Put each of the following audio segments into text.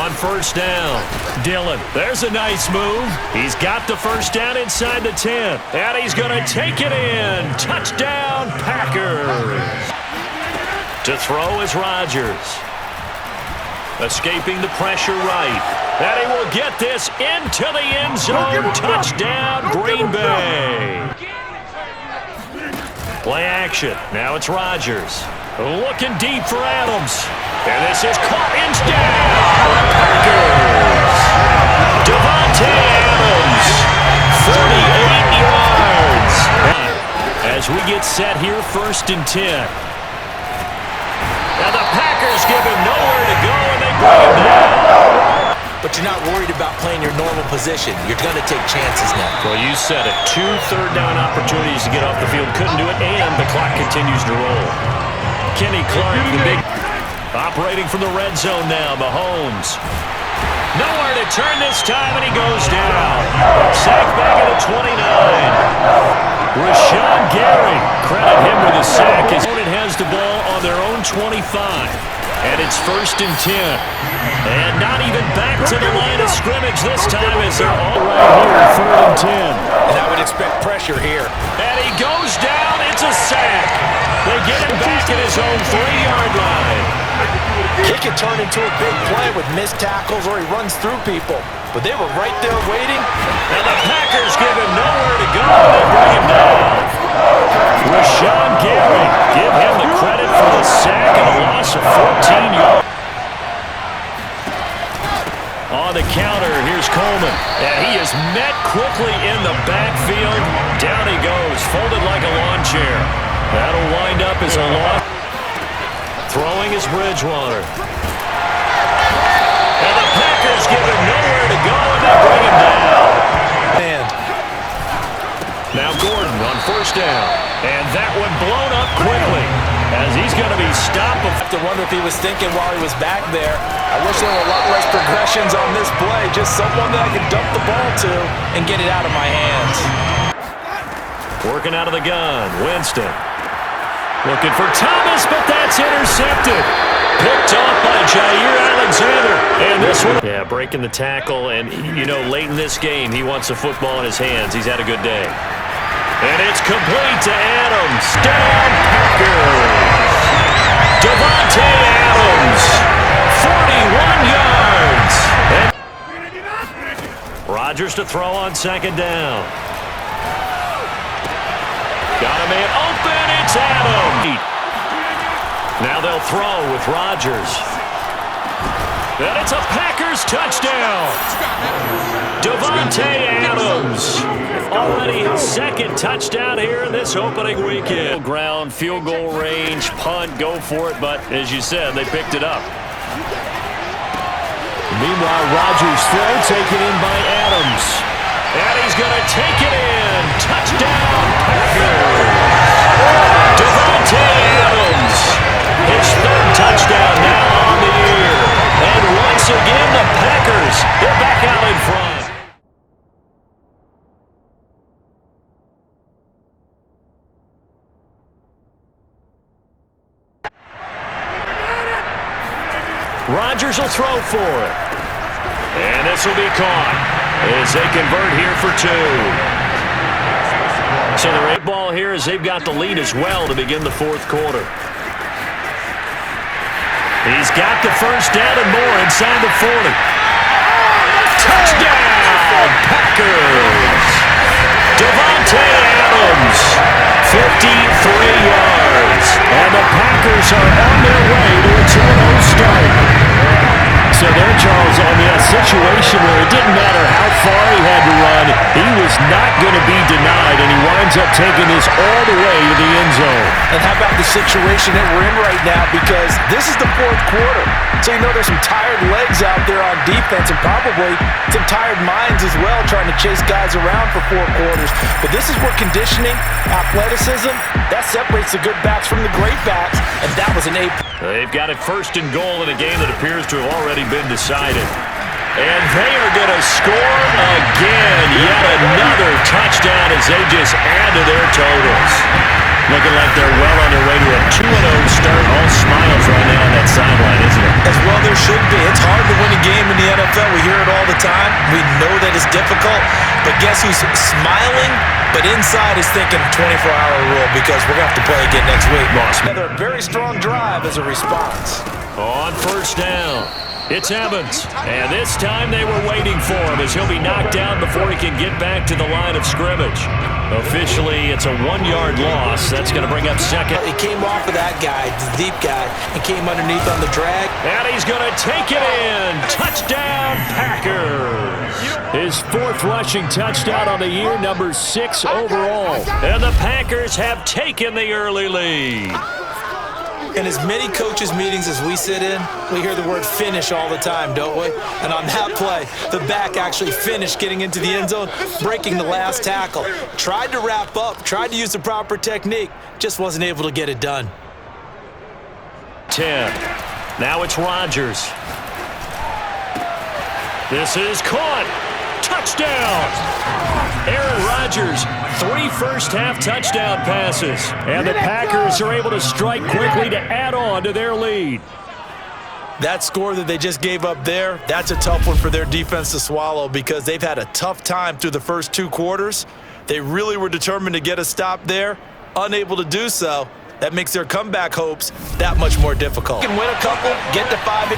on first down. Dillon, there's a nice move. He's got the first down inside the 10. And he's going to take it in. Touchdown, Packers. To throw is Rodgers. Escaping the pressure right. And he will get this into the end zone. Touchdown, Green Bay. Play action. Now it's Rodgers. Looking deep for Adams. And this is caught instead. Packers. Devontae Adams. 48 yards. As we get set here, 1st and 10. And the Packers give him nowhere to go, and they bring him down. But you're not worried about playing your normal position. You're going to take chances now. Well, you said it. 2 third-down opportunities to get off the field. Couldn't do it, and the clock continues to roll. Kenny Clark, the big... Operating from the red zone now, Mahomes. Nowhere to turn this time, and he goes down. Sacked back at the 29. Rashawn Gary, credit him with a sack. His opponent has the ball on their own 25. And it's 1st and 10. And not even back to the line of scrimmage this time as they're all right here, 3rd and 10. And I would expect pressure here. And he goes down. It's a sack. They get him back at his own 3-yard line. He can turn into a big play with missed tackles or he runs through people. But they were right there waiting. And the Packers give him nowhere to go. They bring him down. Rashawn Gary, give him the credit for the sack and a loss of 14 yards. On the counter, here's Coleman. And he is met quickly in the backfield. Down he goes, folded like a lawn chair. That'll wind up as a loss. Throwing is Bridgewater. And the Packers give him nowhere to go, and they bring him down. And now Gordon on 1st down. And that one blown up quickly as he's going to be stopped. I have to wonder if he was thinking while he was back there, I wish there were a lot less progressions on this play. Just someone that I could dump the ball to and get it out of my hands. Working out of the gun, Winston. Looking for Thomas, but that's intercepted. Picked off by Jair Alexander. And this one... Yeah, breaking the tackle. And, you know, late in this game, he wants the football in his hands. He's had a good day. And it's complete to Adams. Down Packers. Devontae Adams. 41 yards. And Rodgers to throw on 2nd down. Got a man open. It's Adams. Now they'll throw with Rodgers. And it's a Packers touchdown. Devontae Adams. Already his 2nd touchdown here in this opening weekend. Ground, field goal range, punt, go for it. But as you said, they picked it up. Meanwhile, Rodgers' throw taken in by Adams. And he's going to take it in. Touchdown, Packers. Devontae Adams. His 3rd touchdown now on the year. And once again, the Packers, they're back out in front. Rodgers will throw for it. And this will be caught as they convert here for 2. So the 8 ball here as they've got the lead as well to begin the 4th quarter. He's got the first down and more inside the 40. Touchdown, Packers! Devontae Adams, 53 yards. And the Packers are on their way to a 2-0 start. So there, Charles, on the situation where it didn't matter how far he had to run, he was not going to be denied, and he winds up taking this all the way to the end zone. And how about the situation that we're in right now? Because this is the 4th quarter. So you know there's some tired legs out there on defense and probably some tired minds as well trying to chase guys around for 4 quarters. But this is where conditioning, athleticism, that separates the good backs from the great backs, and that was an A. They've got it 1st and goal in a game that appears to have already been decided. And they are going to score again. Yet another touchdown as they just add to their totals. Looking like they're well on their way to a 2-0 start. All smiles right now on that sideline, isn't it? As well there should be. It's hard to win a game in the NFL. We hear it all the time. We know that it's difficult. But guess who's smiling? But inside is thinking 24-hour rule because we're going to have to play again next week. Another very strong drive as a response. On first down, it's Evans. And this time they were waiting for him as he'll be knocked down before he can get back to the line of scrimmage. Officially, it's a 1-yard loss. That's going to bring up second. He came off of that guy, the deep guy, and came underneath on the drag. And he's going to take it in. Touchdown, Packers. His 4th rushing touchdown on the year, number 6 overall. And the Packers have taken the early lead. In as many coaches' meetings as we sit in, we hear the word finish all the time, don't we? And on that play, the back actually finished getting into the end zone, breaking the last tackle. Tried to wrap up, tried to use the proper technique, just wasn't able to get it done. 10. Now it's Rodgers. This is caught. Touchdown! Aaron Rodgers, 3 first-half touchdown passes. And the Packers are able to strike quickly to add on to their lead. That score that they just gave up there, that's a tough one for their defense to swallow because they've had a tough time through the first 2 quarters. They really were determined to get a stop there, unable to do so. That makes their comeback hopes that much more difficult. They can win a couple, get to 5-5.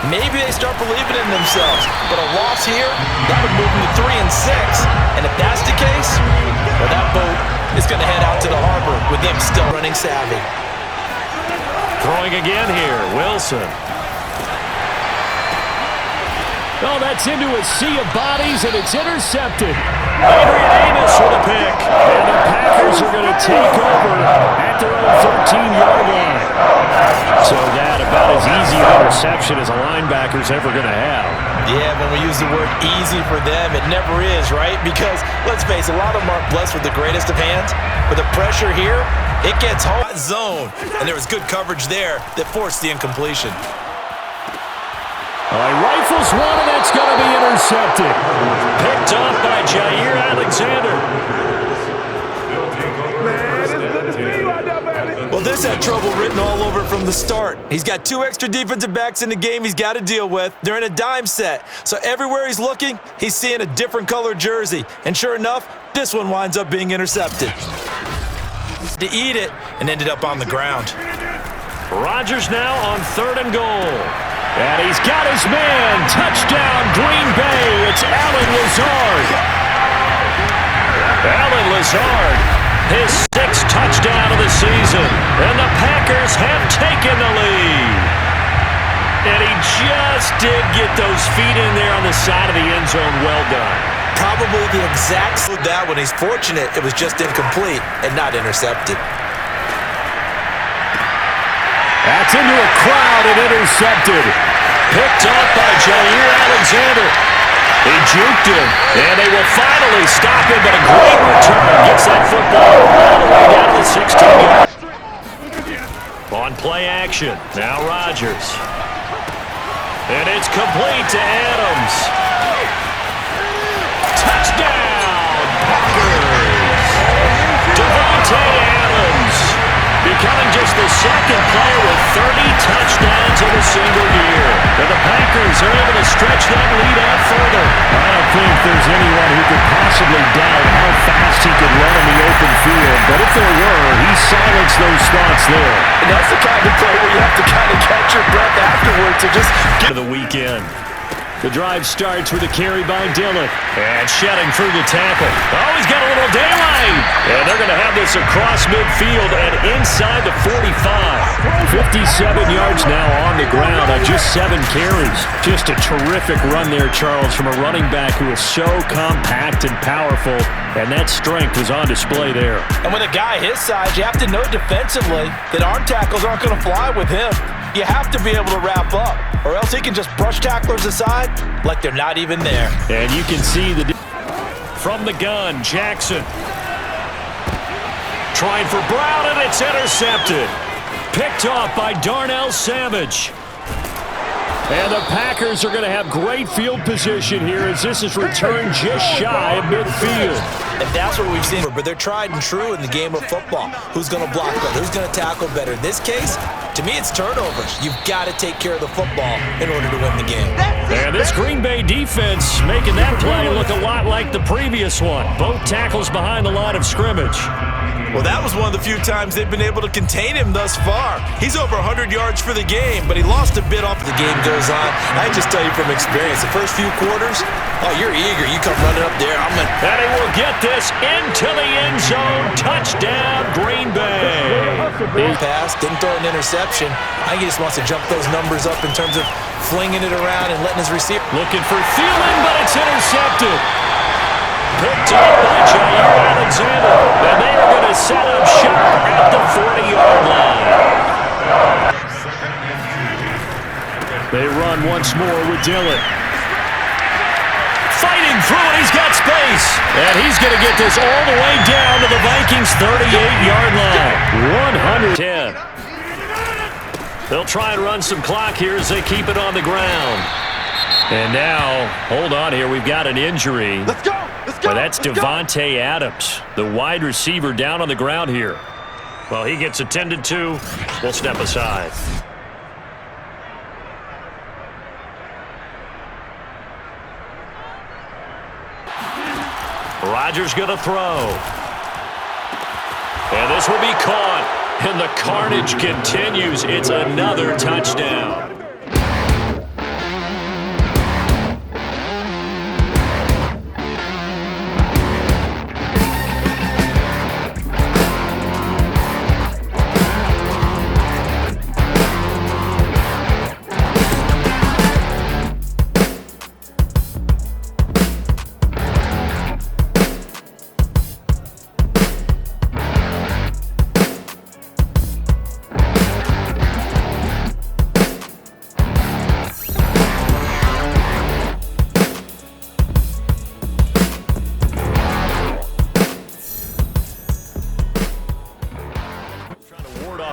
Maybe they start believing in themselves. But a loss here, that would move them to 3-6. And if that's the case, well, that boat is going to head out to the harbor with them still running savvy. Throwing again here, Wilson. Oh, that's into a sea of bodies, and it's intercepted. Adrian Amos with a pick. And the Packers are going to take over at their own 13-yard line. So that about as easy an interception as a linebacker's ever going to have. Yeah, when we use the word easy for them, it never is, right? Because, let's face it, a lot of them aren't blessed with the greatest of hands. But the pressure here, it gets home zone. And there was good coverage there that forced the incompletion. He rifles one, and that's going to be intercepted. Picked off by Jair Alexander. Well, this had trouble written all over from the start. He's got 2 extra defensive backs in the game he's got to deal with. They're in a dime set. So everywhere he's looking, he's seeing a different color jersey. And sure enough, this one winds up being intercepted. To eat it and ended up on the ground. Rodgers now on 3rd and goal. And he's got his man. Touchdown, Green Bay. It's Allen Lazard. Allen Lazard, his 6th touchdown of the season. And the Packers have taken the lead. And he just did get those feet in there on the side of the end zone. Well done. Probably the exact that when he's fortunate it was just incomplete and not intercepted. That's into a crowd and intercepted. Picked off by Jair Alexander. He juked him, and they will finally stop him, but a great return. Gets that football all the way down to the 16-yard. On play action, now Rodgers. And it's complete to Adams. Touchdown, Packers. Devontae Adams becoming just the 2nd player with 30 touchdowns in a single year. And the Packers are able to stretch that lead out further. I don't think there's anyone who could possibly doubt how fast he could run in the open field. But if there were, he silenced those spots there. And that's the kind of play where you have to kind of catch your breath afterwards to just get to the weekend. The drive starts with a carry by Dillon. And shedding through the tackle. Oh, he's got a little daylight. And they're going to have this across midfield and inside the 45. 57 yards now on the ground on just 7 carries. Just a terrific run there, Charles, from a running back who is so compact and powerful. And that strength was on display there. And with a guy his size, you have to know defensively that arm tackles aren't going to fly with him. You have to be able to wrap up, or else he can just brush tacklers aside like they're not even there. And you can see from the gun, Jackson. Trying for Brown, and it's intercepted. Picked off by Darnell Savage. And the Packers are going to have great field position here as this is returned just shy of midfield. And that's what we've seen. But they're tried and true in the game of football. Who's going to block better? Who's going to tackle better? In this case, to me, it's turnovers. You've got to take care of the football in order to win the game. And this Green Bay defense making that play look a lot like the previous one. Both tackles behind the line of scrimmage. Well, that was one of the few times they've been able to contain him thus far. He's over 100 yards for the game, but he lost a bit off the game goes on. I just tell you from experience, the first few quarters, oh, you're eager. You come running up there. And he will get this into the end zone. Touchdown, Green Bay. Big pass, didn't throw an interception. I think he just wants to jump those numbers up in terms of flinging it around and letting his receiver. Looking for Thielen, but it's intercepted. Picked up by Jair Alexander. And they are going to set up shop at the 40-yard line. They run once more with Dillon. Fighting through it, he's got space. And he's going to get this all the way down to the Vikings' 38-yard line. 110. They'll try and run some clock here as they keep it on the ground. And now, hold on here, we've got an injury. Let's go! Well, that's Devontae Adams, the wide receiver down on the ground here. Well, he gets attended to. We'll step aside. Rodgers going to throw. And this will be caught. And the carnage continues. It's another touchdown.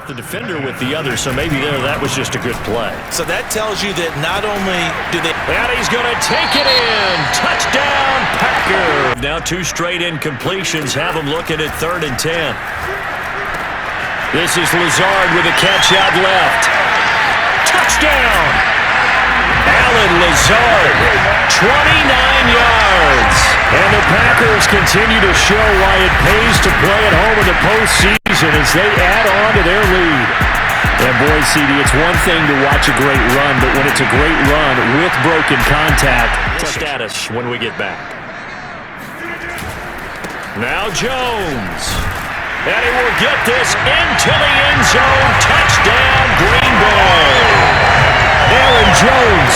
The defender with the other, so maybe that was just a good play. So that tells you that not only do they... And he's going to take it in. Touchdown, Packer. Now 2 straight incompletions have him looking at 3rd and 10. This is Lazard with a catch out left. Touchdown. Alan Lazard, 29 yards. And the Packers continue to show why it pays to play at home in the postseason as they add on to their lead. And boy, CD, it's one thing to watch a great run, but when it's a great run with broken contact, status when we get back. Now Jones. And he will get this into the end zone. Touchdown, Green Bay. Aaron Jones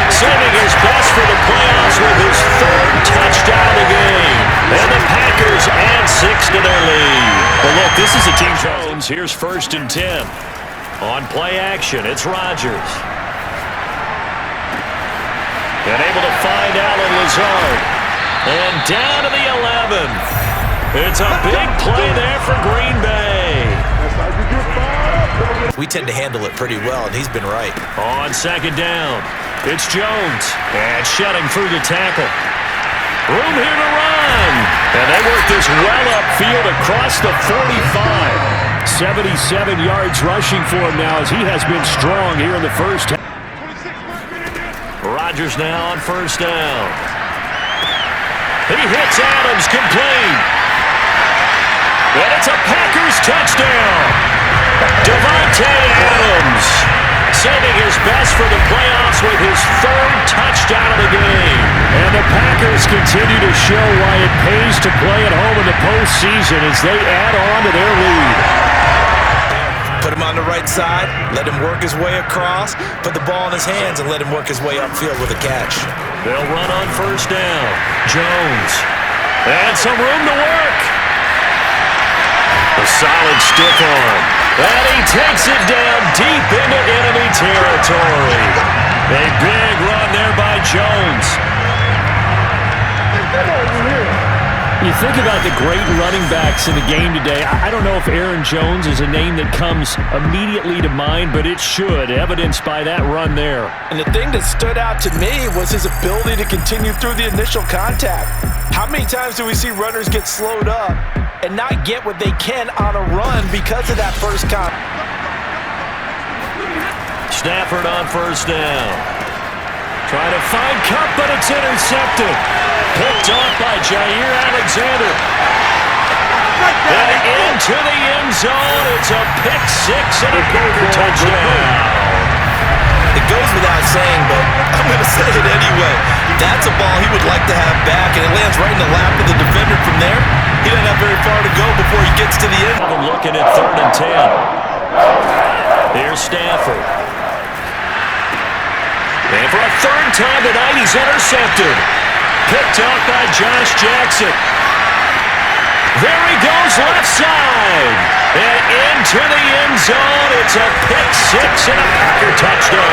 saving his best for the playoffs with his 3rd touchdown of the game. And the Packers add 6 to their lead. Well, look, this is a team. Jones, here's 1st and 10. On play action, it's Rodgers. And able to find Alan Lazard. And down to the 11. It's a big play there for Green Bay. We tend to handle it pretty well, and he's been right. On 2nd down, it's Jones. And shutting through the tackle. Room here to run. And they work this well upfield across the 45. 77 yards rushing for him now as he has been strong here in the first half. Rodgers now on 1st down. He hits Adams complete. And it's a Packers touchdown. Devontae Adams saving his best for the playoffs with his 3rd touchdown of the game. And the Packers continue to show why it pays to play at home in the postseason as they add on to their lead. Put him on the right side, let him work his way across, put the ball in his hands, and let him work his way upfield with a catch. They'll run on 1st down. Jones. And some room to work. A solid stiff arm. And he takes it down deep into enemy territory. A big run there by Jones. You think about the great running backs in the game today. I don't know if Aaron Jones is a name that comes immediately to mind, but it should, evidenced by that run there. And the thing that stood out to me was his ability to continue through the initial contact. How many times do we see runners get slowed up and not get what they can on a run because of that first count? Stafford on first down. Trying to find Cup, but it's intercepted. Picked off by Jair Alexander. And into the end zone. It's a pick six and a Packer touchdown. It goes without saying, but I'm going to say it anyway. That's a ball he would like to have back, and it lands right in the lap of the defender from there. He doesn't have very far to go before he gets to the end. I'm looking at 3rd and 10. Here's Stafford. And for a 3rd time tonight, he's intercepted. Picked off by Josh Jackson. There he goes, left side. And into the end zone. It's a pick six and a Packer touchdown.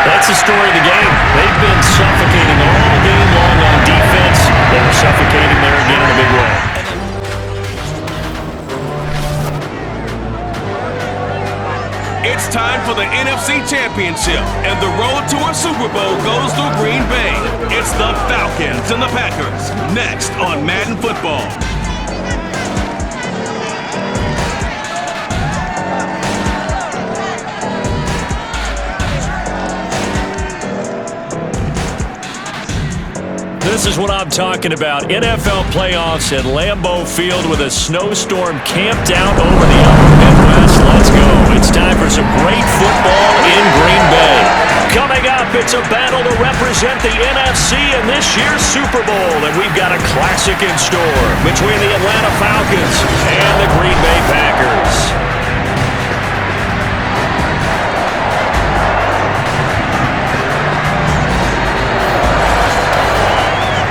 That's the story of the game. They've been suffocating all game long on defense. They were suffocating there again in a big way. It's time for the NFC Championship, and the road to a Super Bowl goes through Green Bay. It's the Falcons and the Packers, next on Madden Football. This is what I'm talking about. NFL playoffs at Lambeau Field with a snowstorm camped out over the upper Midwest. Let's go. It's time for some great football in Green Bay. Coming up, it's a battle to represent the NFC in this year's Super Bowl. And we've got a classic in store between the Atlanta Falcons and the Green Bay Packers.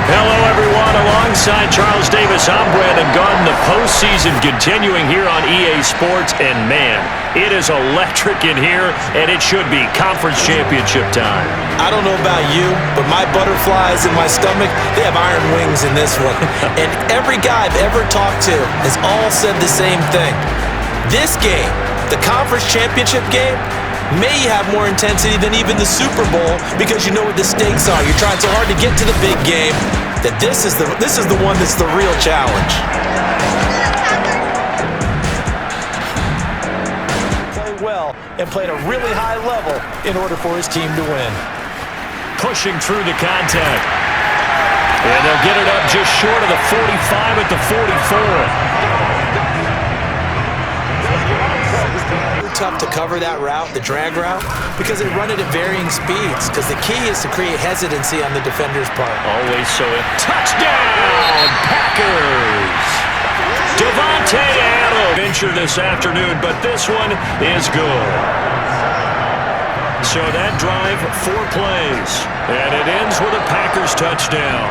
Hello, everyone. Alongside Charles Davis, I'm Brandon Garden. The postseason continuing here on EA Sports. And, man, it is electric in here, and it should be conference championship time. I don't know about you, but my butterflies in my stomach, they have iron wings in this one. And every guy I've ever talked to has all said the same thing. This game, the conference championship game, may have more intensity than even the Super Bowl because you know what the stakes are. You're trying so hard to get to the big game that this is the one that's the real challenge. Play well and play at a really high level in order for his team to win. Pushing through the contact. And they'll get it up just short of the 45 at the 44. Tough to cover that route, the drag route, because they run it at varying speeds, because the key is to create hesitancy on the defender's part. Always so. Touchdown, Packers! Devontae Adams venture this afternoon, but this one is good. So that drive, 4 plays, and it ends with a Packers touchdown.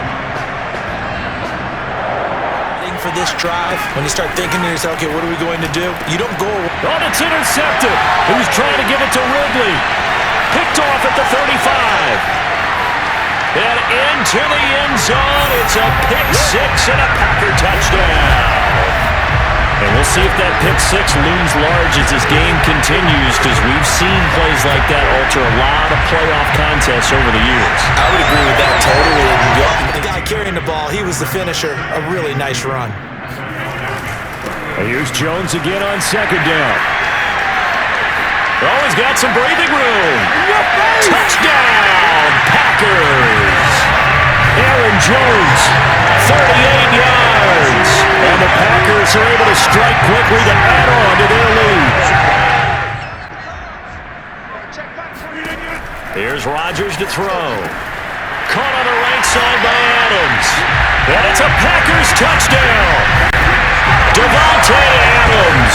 For this drive, when you start thinking to yourself, okay, what are we going to do? You don't go. Oh, it's intercepted. He was trying to give it to Ridley. Picked off at the 35. And into the end zone. It's a pick six and a Packer touchdown. And we'll see if that pick six looms large as this game continues, because we've seen plays like that alter a lot of playoff contests over the years. I would agree with that totally. The guy carrying the ball, he was the finisher. A really nice run. Here's Jones again on 2nd down. Oh, he's got some breathing room. Touchdown, Packers. Aaron Jones, 38 yards. And the Packers are able to strike quickly to add on to their lead. Here's Rodgers to throw. Caught on the right side by Adams. And it's a Packers touchdown. Devontae Adams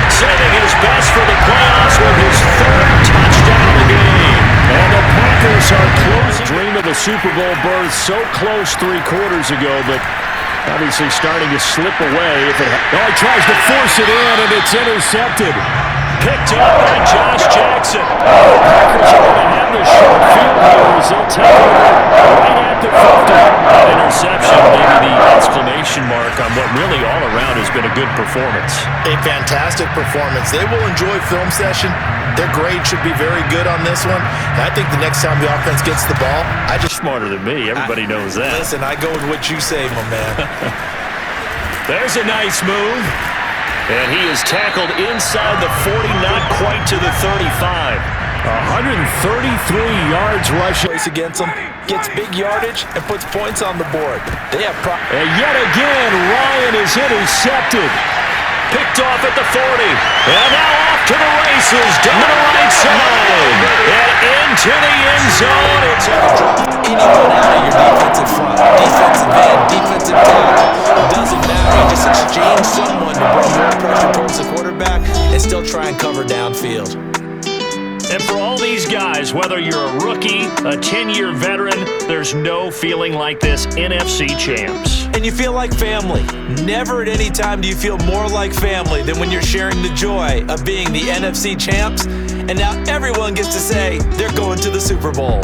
saving his best for the playoffs with his 3rd touchdown of the game. And the Packers are closing. Dream of the Super Bowl berth so close 3 quarters ago, but obviously starting to slip away. He tries to force it in, and it's intercepted. Picked up by Josh Jackson. The Packers are going to have the short field here as they'll take over right at the 50. That interception, maybe the exclamation mark on what really all around has been a good performance. A fantastic performance. They will enjoy film session. Their grade should be very good on this one. And I think the next time the offense gets the ball, Smarter than me. Everybody knows that. Listen, I go with what you say, my man. There's a nice move. And he is tackled inside the 40, not quite to the 35. 133 yards rushing. Place against them, gets big yardage, and puts points on the board. They have and yet again, Ryan is intercepted. Picked off at the 40. And now off to the races down the right side. And into the end zone. It's anyone out of your defensive front. Defensive end, defensive tackle. It doesn't matter. You just exchange someone to bring more pressure towards the quarterback and still try and cover downfield. And for all these guys, whether you're a rookie, a 10-year veteran, there's no feeling like this NFC champs. And you feel like family. Never at any time do you feel more like family than when you're sharing the joy of being the NFC champs. And now everyone gets to say they're going to the Super Bowl.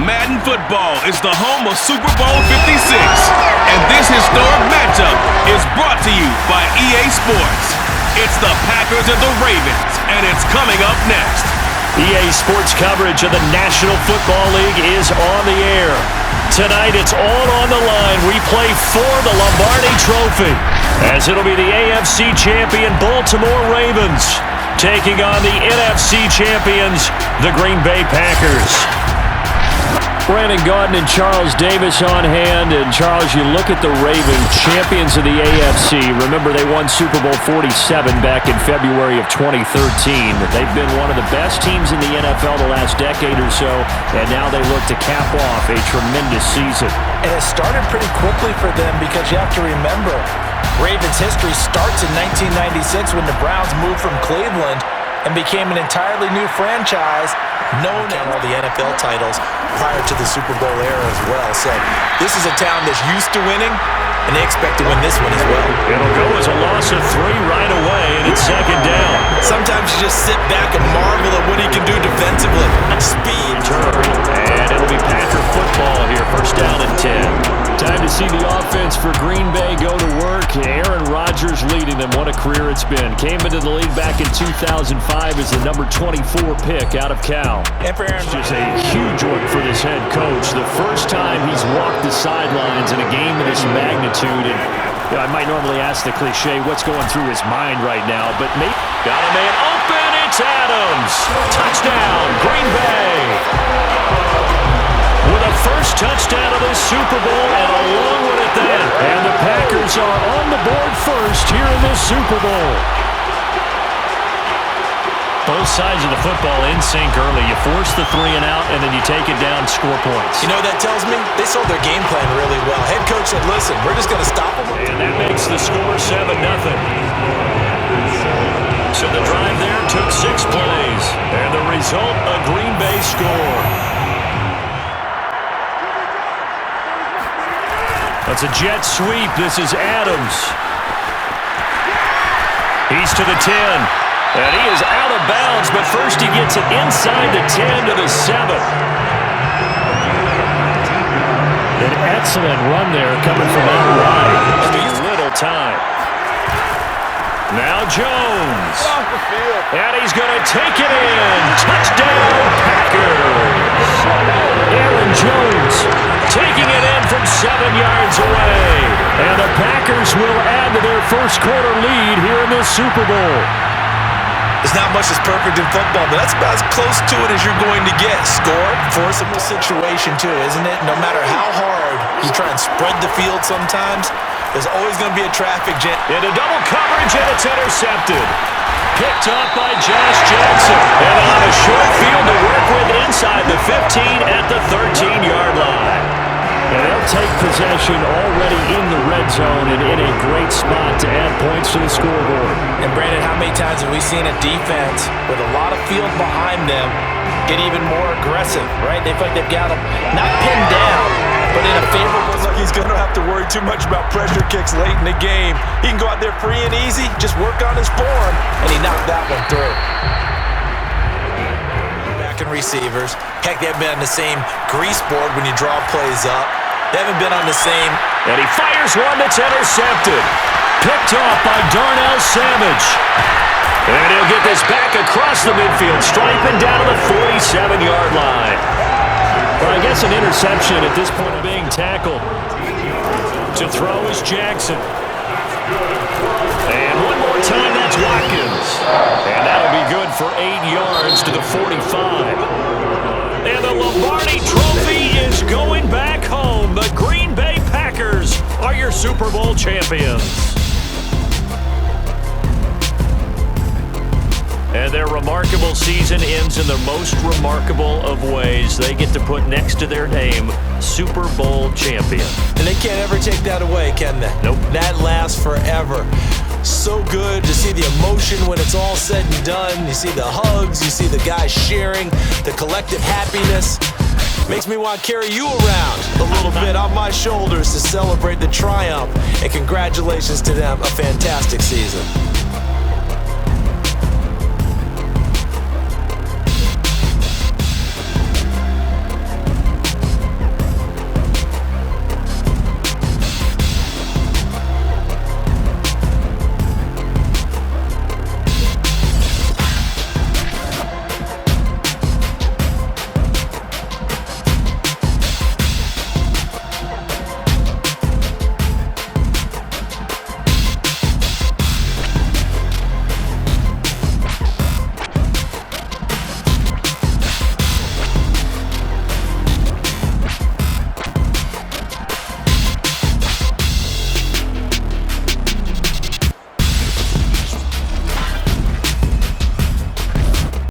Madden football is the home of Super Bowl 56, and this historic matchup is brought to you by EA Sports. It's the Packers and the Ravens, and it's coming up next. EA Sports coverage of the National Football League is on the air. Tonight, it's all on the line. We play for the Lombardi Trophy, as it'll be the AFC champion Baltimore Ravens taking on the NFC champions, the Green Bay Packers. Brandon Gaudin and Charles Davis on hand. And Charles, you look at the Ravens, champions of the AFC. Remember, they won Super Bowl 47 back in February of 2013. They've been one of the best teams in the NFL the last decade or so, and now they look to cap off a tremendous season. And it started pretty quickly for them because you have to remember, Ravens history starts in 1996 when the Browns moved from Cleveland and became an entirely new franchise known as all the NFL titles prior to the Super Bowl era as well. So this is a town that's used to winning, and they expect to win this one as well. It'll go as a loss of 3 right away, and it's second down. Sometimes you just sit back and marvel at what he can do defensively. Speed. And it'll be Packer football here, first down and 10. Time to see the offense for Green Bay go to work. Aaron Rodgers leading them. What a career it's been. Came into the league back in 2005 as the number 24 pick out of Cal. And for Aaron, just a huge one for this head coach. The first time he's walked the sidelines in a game of this magnitude. And I might normally ask the cliche, what's going through his mind right now? But maybe got a man open. It's Adams. Touchdown, Green Bay. With a first touchdown of the Super Bowl, and along with it that. And the Packers are on the board first here in this Super Bowl. Both sides of the football in sync early. You force the 3 and out, and then you take it down, score points. You know what that tells me? They sold their game plan really well. Head coach said, listen, we're just going to stop them. And that makes the score 7-0. So the drive there took 6 plays. And the result, a Green Bay score. That's a jet sweep. This is Adams. He's to the 10. And he is out of bounds, but first he gets it inside the 10 to the 7. An excellent run there coming from out wide. Just little time. Now Jones. And he's going to take it in. Touchdown, Packers. Aaron Jones taking it in from 7 yards away. And the Packers will add to their first quarter lead here in this Super Bowl. There's not much that's perfect in football, but that's about as close to it as you're going to get. Score, forcible situation too, isn't it? No matter how hard you try and spread the field sometimes, there's always going to be a traffic jam. Into double coverage, and it's intercepted. Picked up by Josh Jackson. And on a short field to work with inside the 15 at the 13-yard line. And they'll take possession already in the the red zone and in a great spot to add points to the scoreboard. And Brandon, how many times have we seen a defense with a lot of field behind them get even more aggressive, right? They feel like they've got them not pinned down, but in a favorable. Looks like he's going to have to worry too much about pressure kicks late in the game. He can go out there free and easy, just work on his form, And he knocked that one through. Back and receivers. Heck, they've been on the same grease board when you draw plays up. They haven't been on the same. And he fires one that's intercepted. Picked off by Darnell Savage. And he'll get this back across the midfield, striping down to the 47-yard line. Well, I guess an interception at this point of being tackled. To throw is Jackson. And one more time, that's Watkins. And that'll be good for 8 yards to the 45. And the Lombardi Trophy is going back home. The Green Bay Packers are your Super Bowl champions. And their remarkable season ends in the most remarkable of ways. They get to put next to their name, Super Bowl champion. And they can't ever take that away, can they? Nope. That lasts forever. So good to see the emotion when it's all said and done. You see the hugs, you see the guys sharing, the collective happiness. Makes me want to carry you around a little bit on my shoulders to celebrate the triumph. And congratulations to them, a fantastic season.